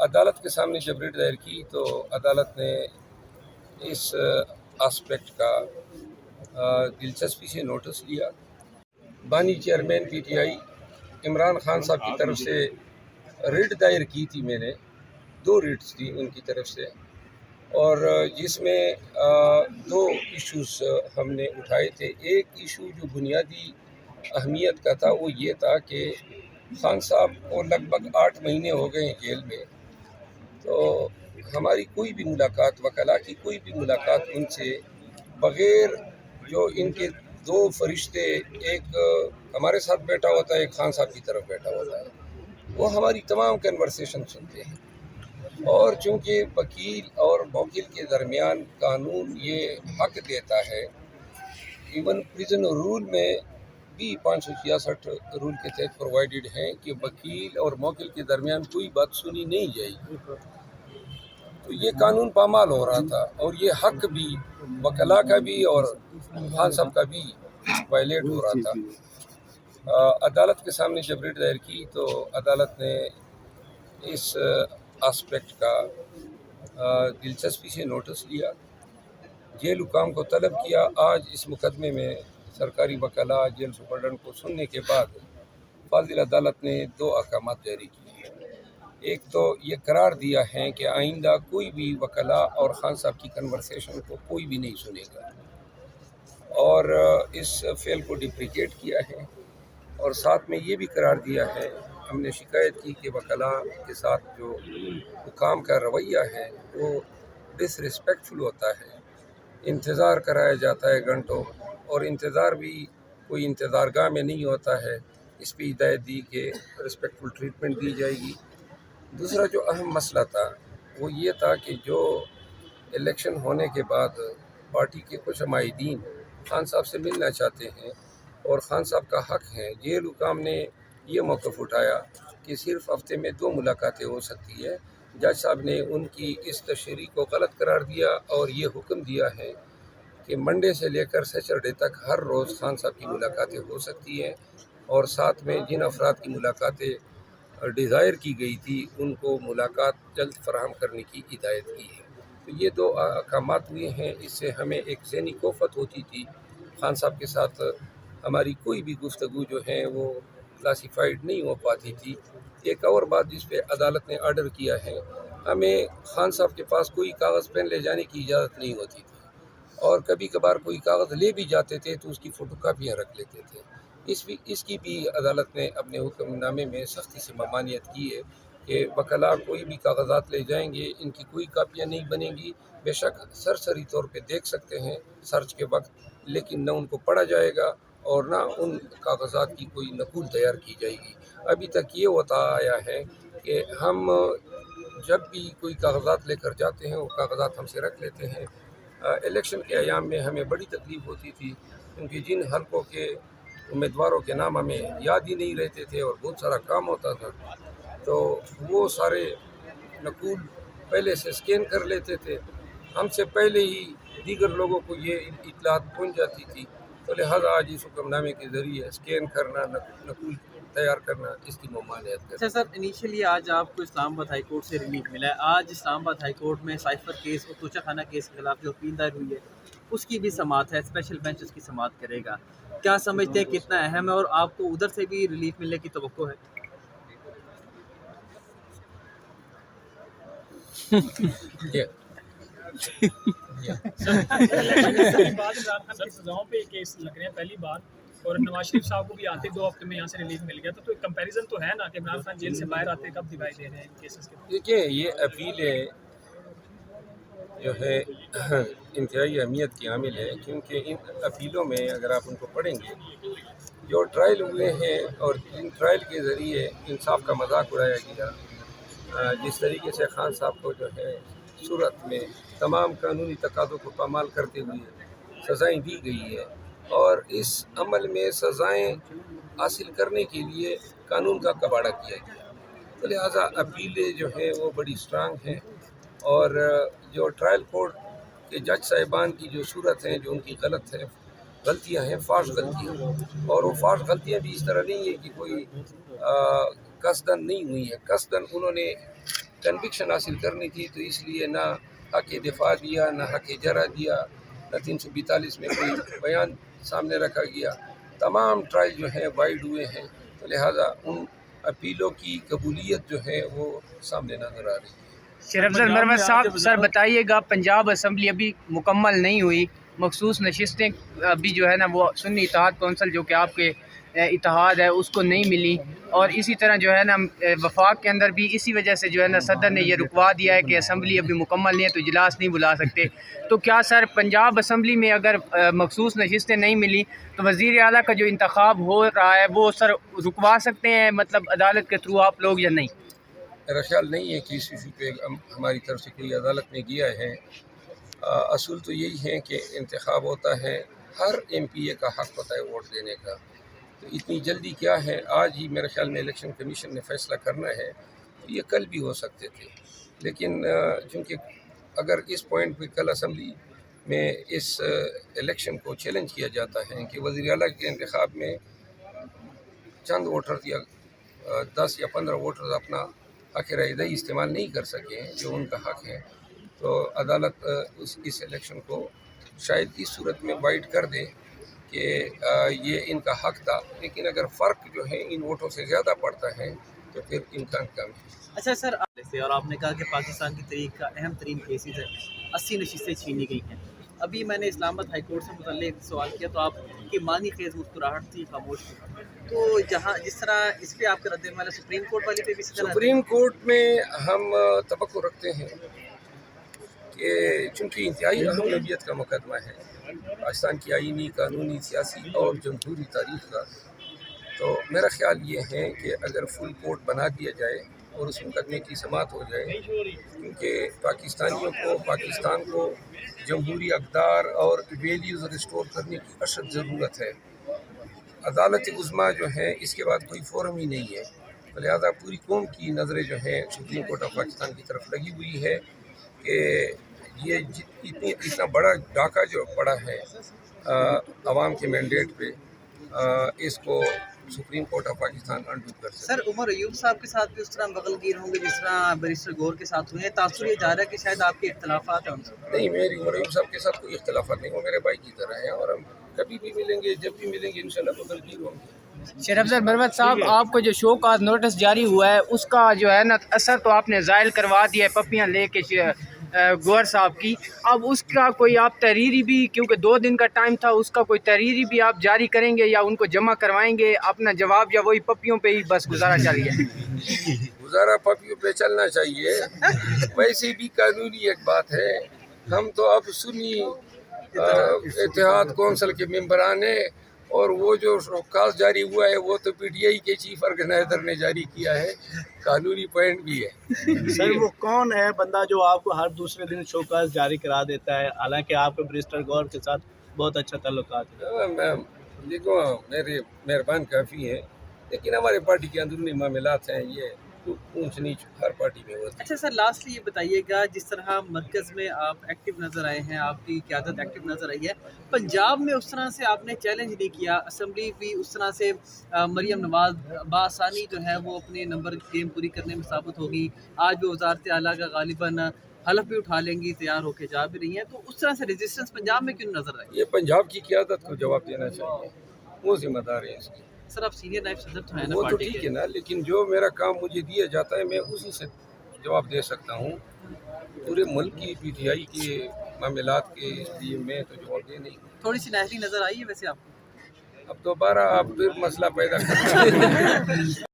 عدالت کے سامنے جب ریٹ دائر کی تو عدالت نے اس آسپیکٹ کا دلچسپی سے نوٹس لیا۔ بانی chairman P T I Imran Khan صاحب کی طرف سے ریٹ دائر کی تھی، میں نے 2 ریٹس تھی ان کی طرف سے، اور جس میں 2 ایشوز ہم نے اٹھائے تھے۔ ایک ایشو جو بنیادی اہمیت کا تھا وہ یہ تھا کہ خان صاحب کو لگ بھگ 8 مہینے ہو گئے ہیں جیل میں، تو ہماری کوئی بھی ملاقات، وکلاء کی کوئی بھی ملاقات ان سے بغیر جو ان کے 2 فرشتے، ایک ہمارے ساتھ بیٹھا ہوتا ہے، ایک خان صاحب کی طرف بیٹھا ہوتا ہے، وہ ہماری تمام کنورسیشن سنتے ہیں۔ اور چونکہ وکیل اور موکل کے درمیان قانون یہ حق دیتا ہے، ایون پریزن رول میں بھی 566 رول کے تحت پرووائڈڈ ہیں کہ وکیل اور موکل کے درمیان کوئی بات سنی نہیں جائے گی، تو یہ قانون پامال ہو رہا تھا، اور یہ حق بھی وکلاء کا بھی اور خان صاحب کا بھی وائلیٹ ہو رہا تھا۔ عدالت کے سامنے جب ریٹ دائر کی تو عدالت نے اس آسپیکٹ کا دلچسپی سے نوٹس لیا، جیل حکام کو طلب کیا۔ آج اس مقدمے میں سرکاری وکلاء جیل سپرڈنٹ کو سننے کے بعد فاضل عدالت نے 2 احکامات جاری کیے۔ ایک تو یہ قرار دیا ہے کہ آئندہ کوئی بھی وکلاء اور خان صاحب کی کنورسیشن کو کوئی بھی نہیں سنے گا، اور اس فعل کو ڈپریکیٹ کیا ہے، اور ساتھ میں یہ بھی قرار دیا ہے، ہم نے شکایت کی کہ وکلاء کے ساتھ جو حکام کا رویہ ہے وہ ڈس ریسپیکٹفل ہوتا ہے، انتظار کرایا جاتا ہے گھنٹوں، اور انتظار بھی کوئی انتظار گاہ میں نہیں ہوتا ہے، اس پہ ہدایت دی کہ رسپیکٹفل ٹریٹمنٹ دی جائے گی۔ دوسرا جو اہم مسئلہ تھا وہ یہ تھا کہ جو الیکشن ہونے کے بعد پارٹی کے کچھ عمائدین خان صاحب سے ملنا چاہتے ہیں، اور خان صاحب کا حق ہے، جیل حکام نے یہ موقف اٹھایا کہ صرف ہفتے میں 2 ملاقاتیں ہو سکتی ہے۔ جج صاحب نے ان کی اس تشریح کو غلط قرار دیا اور یہ حکم دیا ہے کہ منڈے سے لے کر سیچرڈے تک ہر روز خان صاحب کی ملاقاتیں ہو سکتی ہیں، اور ساتھ میں جن افراد کی ملاقاتیں ڈیزائر کی گئی تھی ان کو ملاقات جلد فراہم کرنے کی ہدایت کی ہے۔ تو یہ 2 احکامات ہوئے ہیں، اس سے ہمیں ایک ذہنی کوفت ہوتی تھی، خان صاحب کے ساتھ ہماری کوئی بھی گفتگو جو ہے وہ کلاسیفائڈ نہیں ہو پاتی تھی۔ ایک اور بات جس پہ عدالت نے آرڈر کیا ہے، ہمیں خان صاحب کے پاس کوئی کاغذ پین لے جانے کی اجازت نہیں ہوتی تھی، اور کبھی کبھار کوئی کاغذ لے بھی جاتے تھے تو اس کی فوٹو کاپیاں رکھ لیتے تھے۔ اس کی بھی عدالت نے اپنے حکم نامے میں سختی سے ممانعت کی ہے کہ وکلاء کوئی بھی کاغذات لے جائیں گے، ان کی کوئی کاپیاں نہیں بنیں گی، بے شک سرسری طور پہ دیکھ سکتے ہیں سرچ کے وقت، لیکن نہ ان کو پڑھا جائے گا اور نہ ان کاغذات کی کوئی نقول تیار کی جائے گی۔ ابھی تک یہ ہوتا آیا ہے کہ ہم جب بھی کوئی کاغذات لے کر جاتے ہیں وہ کاغذات ہم سے رکھ لیتے ہیں۔ الیکشن کے ایام میں ہمیں بڑی تکلیف ہوتی تھی، کیونکہ جن حلقوں کے امیدواروں کے نام ہمیں یاد ہی نہیں رہتے تھے اور بہت سارا کام ہوتا تھا، تو وہ سارے نقول پہلے سے اسکین کر لیتے تھے، ہم سے پہلے ہی دیگر لوگوں کو یہ اطلاعات پہنچ جاتی تھی، تو لہٰذا آج اس حکم نامے کے ذریعے اسکین کرنا، نقول تیار کرنا، اس کی ممانعت کرنا۔ اچھا سر، انیشلی آج آپ کو اسلام آباد ہائی کورٹ سے ریلیف ملا ہے، آج اسلام آباد ہائی کورٹ میں سائفر کیس اور توچہ خانہ کیس کے خلاف جو اپیل دائر ہوئی ہے اس کی بھی سماعت ہے، اسپیشل بینچ اس کی سماعت کرے گا، کیا سمجھتے ہیں کتنا اہم ہے، اور آپ کو ادھر سے بھی ریلیف ملنے کی توقع ہے؟ سزاؤں پہ کیس لگ رہے ہیں پہلی بار، اور نواز شریف صاحب کو بھی آتے 2 ہفتے میں یہاں سے ریلیف مل گیا، تو کمپیریزن تو ہے نا کہ عمران خان جیل سے باہر آتے کب دکھائی دے رہے ہیں کیسز کے؟ دیکھیے، یہ اپیلیں جو ہے انتہائی اہمیت کی حامل ہے، کیونکہ ان اپیلوں میں اگر آپ ان کو پڑھیں گے، جو ٹرائل ہوئے ہیں اور جن ٹرائل کے ذریعے انصاف کا مذاق اڑایا گیا، جس طریقے سے خان صاحب کو جو ہے صورت میں تمام قانونی تقاضوں کو پامال کرتے ہوئے سزائیں دی گئی ہے، اور اس عمل میں سزائیں حاصل کرنے کے لیے قانون کا کباڑہ کیا گیا، تو لہٰذا اپیلیں جو ہیں وہ بڑی اسٹرانگ ہیں، اور جو ٹرائل کورٹ کے جج صاحبان کی جو صورت ہیں، جو ان کی غلطیاں ہیں، فاش غلطیاں، اور وہ فاش غلطیاں بھی اس طرح نہیں ہے کہ کوئی قصدن نہیں ہوئی ہے، قصدن انہوں نے کنوکشن حاصل کرنی تھی، تو اس لیے نہ حق دفاع دیا، نہ حق جرح دیا، نہ 342 میں کوئی بیان سامنے رکھا گیا. تمام ٹرائل جو ہیں وائڈ ہوئے ہیں، تو لہٰذا ان اپیلوں کی قبولیت جو ہے وہ سامنے نظر آ رہی ہے. شیر افضل مروت صاحب، سر بتائیے گا، پنجاب اسمبلی ابھی مکمل نہیں ہوئی، مخصوص نشستیں ابھی جو ہے نا وہ سنی اتحاد کونسل جو کہ آپ کے اتحاد ہے اس کو نہیں ملی، اور اسی طرح جو ہے نا وفاق کے اندر بھی اسی وجہ سے جو ہے نا صدر نے یہ رکوا دیا ہے کہ اسمبلی ابھی مکمل نہیں ہے تو اجلاس نہیں بلا سکتے. تو کیا سر پنجاب اسمبلی میں اگر مخصوص نشستیں نہیں ملی تو وزیر اعلیٰ کا جو انتخاب ہو رہا ہے وہ سر رکوا سکتے ہیں، مطلب عدالت کے تھرو آپ لوگ، یا نہیں؟ میرا خیال نہیں ہے کہ اس ایشو پہ ہماری طرف سے کوئی عدالت میں گیا ہے. اصول تو یہی ہے کہ انتخاب ہوتا ہے، ہر ایم پی اے کا حق ہوتا ہے ووٹ دینے کا. تو اتنی جلدی کیا ہے؟ آج ہی میرے خیال میں الیکشن کمیشن نے فیصلہ کرنا ہے، تو یہ کل بھی ہو سکتے تھے. لیکن چونکہ اگر اس پوائنٹ پہ کل اسمبلی میں اس الیکشن کو چیلنج کیا جاتا ہے کہ وزیر اعلیٰ کے انتخاب میں چند ووٹر یا 10 یا 15 ووٹر اپنا حق رائے دہی استعمال نہیں کر سکے جو ان کا حق ہے، تو عدالت اس الیکشن کو شاید اس صورت میں وائڈ کر دے کہ یہ ان کا حق تھا. لیکن اگر فرق جو ہے ان ووٹوں سے زیادہ پڑتا ہے تو پھر امکان کم ہے. اچھا سر، اور آپ نے کہا کہ پاکستان کی تاریخ کا اہم ترین کیسز ہے، 80 نشستیں چھینی گئی ہیں. ابھی میں نے اسلام آباد ہائی کورٹ سے متعلق سوال کیا تو آپ کی معنی خیز مسکراہٹ تھی، خاموش تھی. تو جہاں جس طرح اس پہ آپ کا رد عمل ہے، سپریم کورٹ والی پہ بھی اسی طرح؟ سپریم کورٹ میں ہم توقع رکھتے ہیں کہ چونکہ انتہائی اہمیت کا مقدمہ ہے پاکستان کی آئینی، قانونی، سیاسی اور جمہوری تاریخ کا، تو میرا خیال یہ ہے کہ اگر فل کورٹ بنا دیا جائے اور اس مقدمے کی سماعت ہو جائے، کیونکہ پاکستانیوں کو، پاکستان کو جمہوری اقدار اور ویلیوز ریسٹور کرنے کی اشد ضرورت ہے. عدالت عظمیٰ جو ہے اس کے بعد کوئی فورم ہی نہیں ہے، لہٰذا پوری قوم کی نظریں جو ہیں سپریم کورٹ آف پاکستان کی طرف لگی ہوئی ہے کہ یہ اتنا بڑا ڈاکہ جو پڑا ہے عوام کے مینڈیٹ پہ، اس کو supreme court of Pakistan undo کر سکے. سر عمر ایوب صاحب کے ساتھ بھی اس طرح بغل گیر ہوں گے جس طرح بیرسٹر گور کے ساتھ ہوئے ہیں؟ تاثر یہ جا رہا ہے کہ شاید آپ کے اختلافات ہیں ان سے؟ نہیں، میری عمر ایوب صاحب کے ساتھ کوئی اختلافات نہیں، وہ میرے بھائی کی طرح ہیں، اور ہم کبھی بھی ملیں گے، جب بھی ملیں گے انشاءاللہ بغل گیر ہوں گے. شیر افضل مروت صاحب، آپ کو جو شو کاز نوٹس جاری ہوا ہے اس کا جو ہے نا اثر تو آپ نے زائل کروا دیا ہے پپیاں لے کے گور صاحب کی. اب اس کا کوئی آپ تحریری بھی، کیونکہ 2 دن کا ٹائم تھا، اس کا کوئی تحریری بھی آپ جاری کریں گے یا ان کو جمع کروائیں گے اپنا جواب، یا وہی پپیوں پہ ہی بس گزارا چل گیا؟ گزارا پپیوں پہ چلنا چاہیے. ویسے بھی قانونی ایک بات ہے، ہم تو اب سنی اتحاد کونسل کے ممبران ہیں، اور وہ جو شوکاز جاری ہوا ہے وہ تو پی ٹی آئی کے چیف آرگنائزر نے جاری کیا ہے، قانونی پوائنٹ بھی ہے. سر وہ کون ہے بندہ جو آپ کو ہر دوسرے دن شوکاز جاری کرا دیتا ہے، حالانکہ آپ کے بیرسٹر گور کے ساتھ بہت اچھا تعلقات ہے؟ دیکھو میرے مہربان کافی ہیں، لیکن ہمارے پارٹی کے اندرونی معاملات ہیں، یہ اونچ نیچ ہر پارٹی میں ہوتی ہے. اچھا سر، لاسٹلی یہ بتائیے گا، جس طرح مرکز میں آپ ایکٹیو نظر آئے ہیں، آپ کی قیادت ایکٹیو نظر آئی ہے، پنجاب میں اس طرح سے آپ نے چیلنج نہیں کیا، اسمبلی بھی اس طرح سے مریم نواز بآسانی جو ہے وہ اپنے نمبر گیم پوری کرنے میں ثابت ہوگی، آج بھی وزارت اعلیٰ کا غالباً حلف بھی اٹھا لیں گی، تیار ہو کے جا بھی رہی ہیں، تو اس طرح سے ریزسٹنس پنجاب میں کیوں نظر آئی؟ یہ پنجاب کی قیادت کو جواب دینا چاہیے، وہ ذمہ دار ہے اس کی. سر آپ سینئر نائب صدر تو ہیں نا وہ تو پارٹی ٹھیک کے؟ ہے نا، لیکن جو میرا کام مجھے دیا جاتا ہے میں اسی سے جواب دے سکتا ہوں. پورے ملک کی پی ٹی آئی کے معاملات کے لیے میں تو جواب دے نہیں. تھوڑی سی نہری نظر آئی ہے ویسے آپ کو؟ اب دوبارہ آپ پھر مسئلہ پیدا کرتے ہیں.